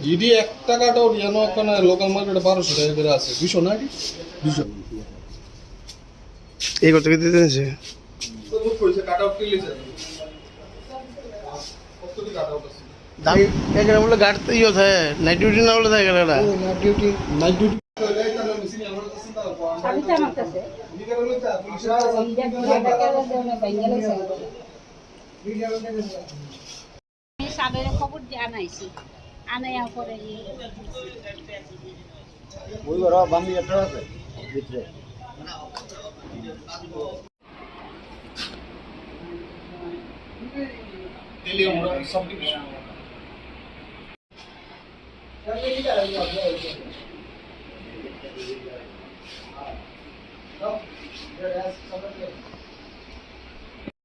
GD 1 টাকাটাও যেন ওখানে লোকাল মার্কেটে 1200 টাকা করে আছে 200 না 200 এই কত কি দিতেছে তো বুক কইছে কাট আউট কি লিছে কত কি কাট আউট আছে দাম এখানে বলে গাড়তে ইয়ে থাকে নাইট ডিউটি না বলে থাকে এটা নাইট ডিউটি কইলে তাহলে মেশিন আমার কাছে তো সাবিতা আমার কাছে কি করে লইতা পুলিশরা আমি সাবের খবর জানাইছি আনাইয়া করে ওই বড় বাম্বি একটা আছে ভিতরে তেলিয়া মোড়া সব কিছু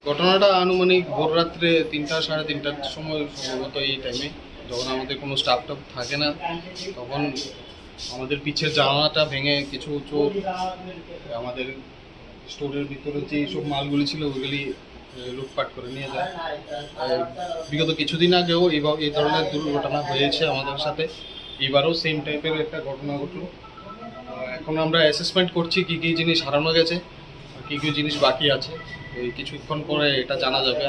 ঘটনাটা আনুমানিক ভোর রাত্রে 3টা সাড়ে 3টার সময় সম্ভবত এই টাইমে যখন আমাদের কোনো স্টাফ টাফ থাকে না তখন আমাদের পিছের জানালাটা ভেঙে কিছু চোর আমাদের স্টোরের ভিতরে যে সব মালগুলি ছিল ওইগুলি লুটপাট করে নিয়ে যায়। বিগত কিছুদিন আগেও এই ধরনের দুর্ঘটনা হয়েছে আমাদের সাথে, এবারও সেম টাইপের একটা ঘটনা ঘটলো। এখন আমরা অ্যাসেসমেন্ট করছি কী কী জিনিস হারানো গেছে, কী কী জিনিস বাকি আছে। এই কিছুক্ষণ পরে এটা জানা যাবে।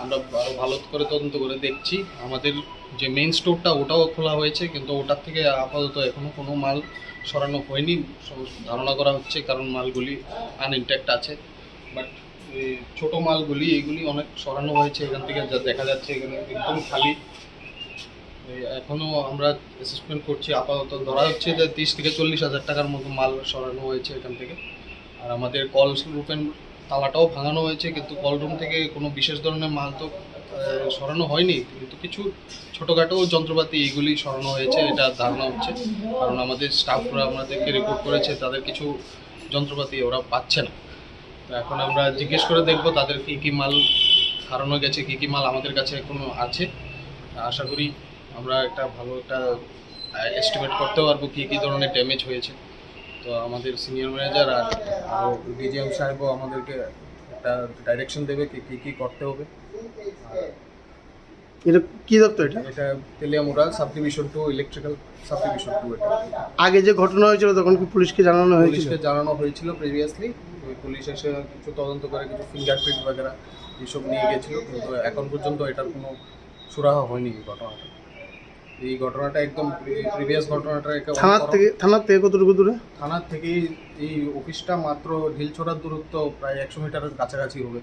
আমরা আরও ভালো করে তদন্ত করে দেখছি। আমাদের যে মেইন স্টোরটা ওটাও খোলা হয়েছে, কিন্তু ওটার থেকে আপাতত এখনও কোনো মাল সরানো হয়নি ধারণা করা হচ্ছে, কারণ মালগুলি আনইনট্যাক্ট আছে। বাট ছোটো মালগুলি এগুলি অনেক সরানো হয়েছে এখান থেকে, যা দেখা যাচ্ছে এখানে একদম খালি। এখনও আমরা অ্যাসেসমেন্ট করছি। আপাতত ধরা হচ্ছে যে 30 থেকে 40 হাজার টাকার মতো মাল সরানো হয়েছে এখান থেকে। আর আমাদের কল রুমের তালাটাও ভাঙানো হয়েছে, কিন্তু কল রুম থেকে কোনো বিশেষ ধরনের মাল তো সরানো হয়নি, কিন্তু কিছু ছোটোখাটো যন্ত্রপাতি এগুলি সরানো হয়েছে এটা ধারণা হচ্ছে। কারণ আমাদের স্টাফরা আমাদেরকে রিপোর্ট করেছে তাদের কিছু যন্ত্রপাতি ওরা পাচ্ছে না। তো এখন আমরা জিজ্ঞেস করে দেখব তাদের কী কী মাল হারানো গেছে, কী কী মাল আমাদের কাছে এখনও আছে। আশা করি আমরা একটা ভালো একটা এস্টিমেট করতে পারবো কী কী ধরনের ড্যামেজ হয়েছে। তো আমাদের সিনিয়র ম্যানেজার আর ডিজিএম সাহেবও আমাদেরকে একটা ডাইরেকশন দেবে কী কী করতে হবে। এটা কি দপ্তর এটা? এটা Teliamura sub division 2 electrical sub division 2। এটা আগে যে ঘটনা হয়েছিল তখন কি পুলিশকে জানানো হয়েছিল? পুলিশকে জানানো হয়েছিল প্রিভিয়াসলি। ওই পুলিশ এসে কিছু তদন্ত করে কিছু ফিঙ্গারপ্রিন্ট বাগেরা এইসব নিয়ে গেছিলো, কিন্তু এখন পর্যন্ত এটার কোনো সুরাহা হয়নি এই ঘটনাটা। এই ঘটনাটা একদম প্রিভিয়াস ঘটনাটা থানার থেকে কতটুকু দূরে? থানার থেকে এই অফিসটা মাত্র ঢিলছড়ার দূরত্ব প্রায় 100 মিটারের কাছাকাছি হবে।